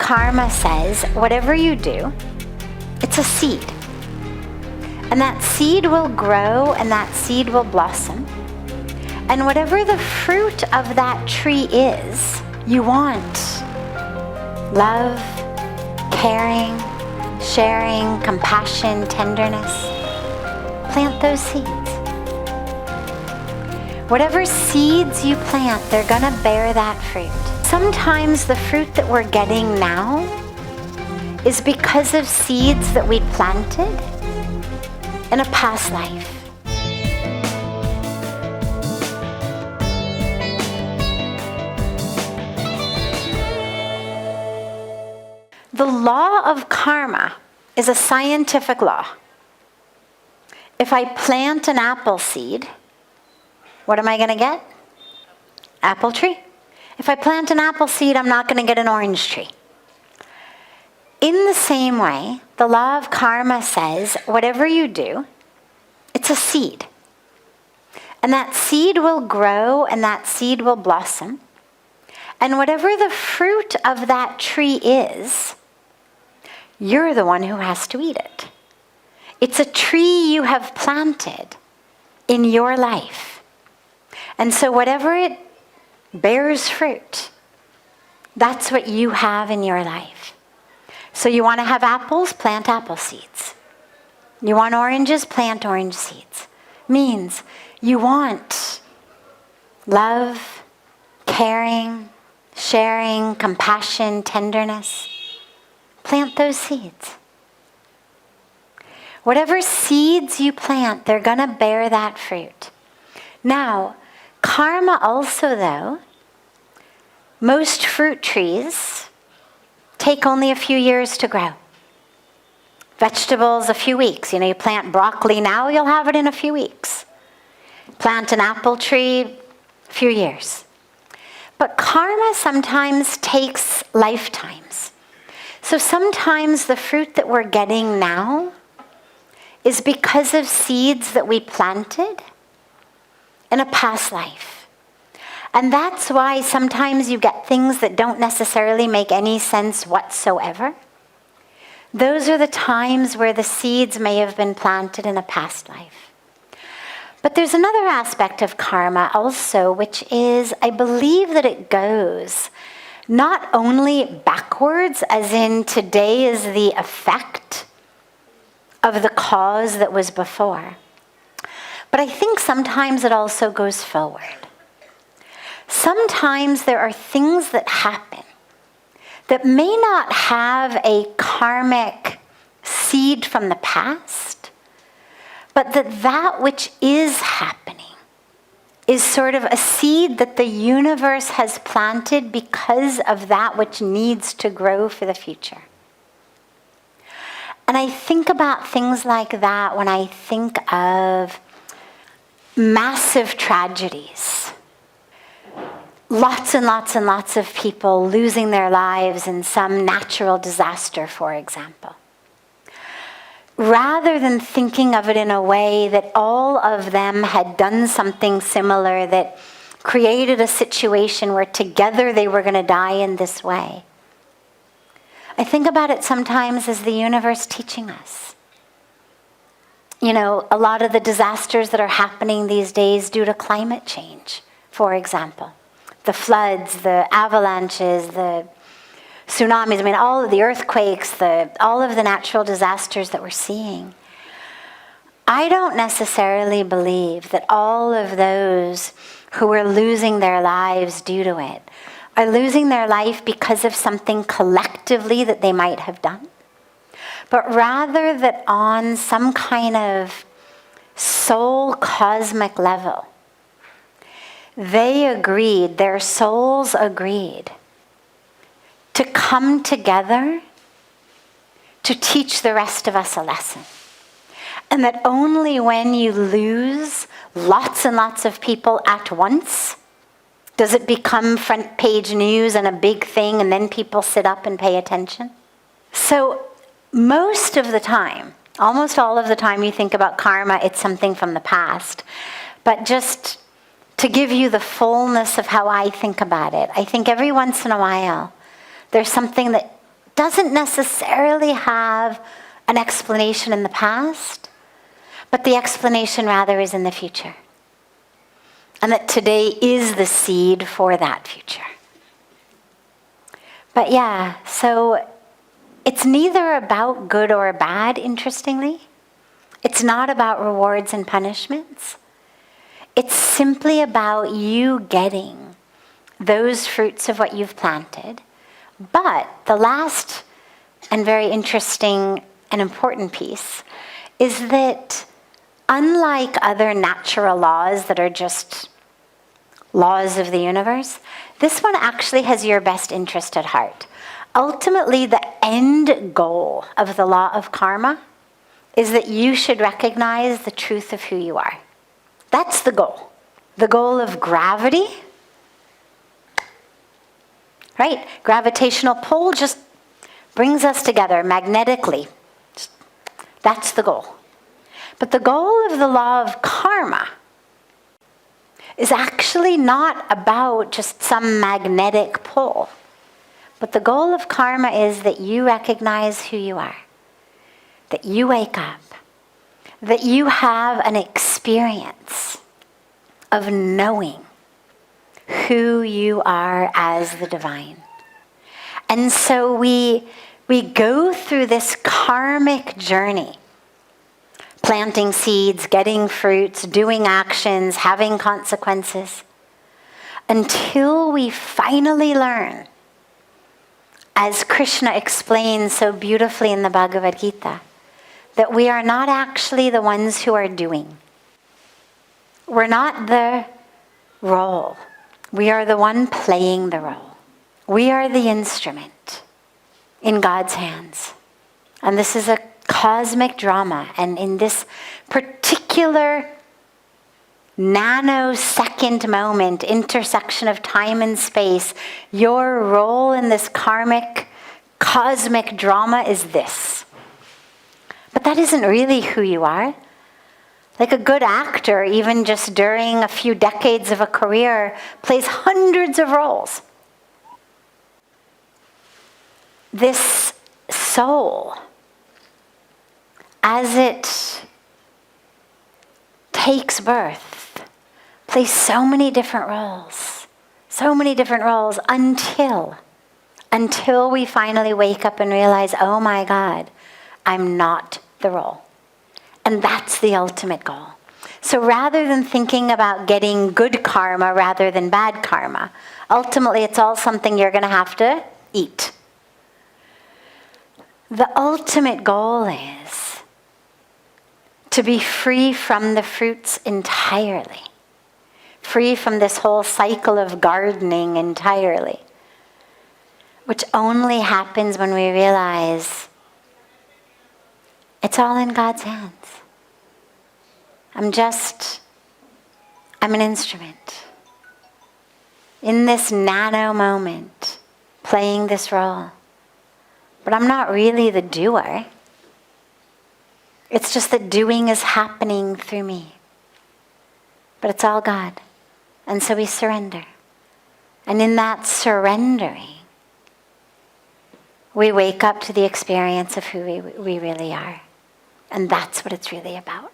karma says, whatever you do, it's a seed. And that seed will grow and that seed will blossom. And whatever the fruit of that tree is, you want love, caring, sharing, compassion, tenderness. Plant those seeds. Whatever seeds you plant, they're gonna bear that fruit. Sometimes the fruit that we're getting now is because of seeds that we planted in a past life. The law of karma is a scientific law. If I plant an apple seed, what am I going to get? Apple tree. If I plant an apple seed, I'm not going to get an orange tree. In the same way, the law of karma says, whatever you do, it's a seed. And that seed will grow and that seed will blossom. And whatever the fruit of that tree is, you're the one who has to eat it. It's a tree you have planted in your life. And so whatever it bears fruit, that's what you have in your life. So you want to have apples? Plant apple seeds. You want oranges? Plant orange seeds. Means you want love, caring, sharing, compassion, tenderness. Plant those seeds. Whatever seeds you plant, they're going to bear that fruit. Now, karma also, though, most fruit trees take only a few years to grow. Vegetables, a few weeks. You plant broccoli now, you'll have it in a few weeks. Plant an apple tree, a few years. But karma sometimes takes lifetimes. So sometimes the fruit that we're getting now is because of seeds that we planted in a past life. And that's why sometimes you get things that don't necessarily make any sense whatsoever. Those are the times where the seeds may have been planted in a past life. But there's another aspect of karma also, which is, I believe that it goes not only backwards, as in today is the effect of the cause that was before, but I think sometimes it also goes forward. Sometimes there are things that happen that may not have a karmic seed from the past, but that which is happening is sort of a seed that the universe has planted because of that which needs to grow for the future. And I think about things like that when I think of massive tragedies. Lots and lots and lots of people losing their lives in some natural disaster, for example. Rather than thinking of it in a way that all of them had done something similar that created a situation where together they were going to die in this way, I think about it sometimes as the universe teaching us. A lot of the disasters that are happening these days due to climate change, for example. The floods, the avalanches, the tsunamis, all of the earthquakes, all of the natural disasters that we're seeing. I don't necessarily believe that all of those who are losing their lives due to it are losing their life because of something collectively that they might have done, but rather that on some kind of soul cosmic level, their souls agreed to come together to teach the rest of us a lesson. And that only when you lose lots and lots of people at once does it become front page news and a big thing, and then people sit up and pay attention. So most of the time, almost all of the time you think about karma, it's something from the past. But just to give you the fullness of how I think about it, I think every once in a while, there's something that doesn't necessarily have an explanation in the past, but the explanation rather is in the future. And that today is the seed for that future. But yeah, so it's neither about good or bad, interestingly. It's not about rewards and punishments. It's simply about you getting those fruits of what you've planted. But the last and very interesting and important piece is that unlike other natural laws that are just laws of the universe, this one actually has your best interest at heart. Ultimately, the end goal of the law of karma is that you should recognize the truth of who you are. That's the goal. The goal of gravity, right? Gravitational pull just brings us together magnetically. That's the goal. But the goal of the law of karma is actually not about just some magnetic pull. But the goal of karma is that you recognize who you are, that you wake up, that you have an experience of knowing who you are as the divine. And so we go through this karmic journey, planting seeds, getting fruits, doing actions, having consequences, until we finally learn, as Krishna explains so beautifully in the Bhagavad Gita, that we are not actually the ones who are doing. We're not the role. We are the one playing the role. We are the instrument in God's hands. And this is a cosmic drama. And in this particular nanosecond moment, intersection of time and space, your role in this karmic, cosmic drama is this. But that isn't really who you are. Like a good actor, even just during a few decades of a career, plays hundreds of roles. This soul, as it takes birth, plays so many different roles until we finally wake up and realize, oh my God, I'm not the role. And that's the ultimate goal. So rather than thinking about getting good karma rather than bad karma, ultimately it's all something you're going to have to eat. The ultimate goal is to be free from the fruits entirely, free from this whole cycle of gardening entirely, which only happens when we realize it's all in God's hands. I'm an instrument in this nano moment, playing this role. But I'm not really the doer. It's just that doing is happening through me. But it's all God. And so we surrender. And in that surrendering, we wake up to the experience of who we really are. And that's what it's really about.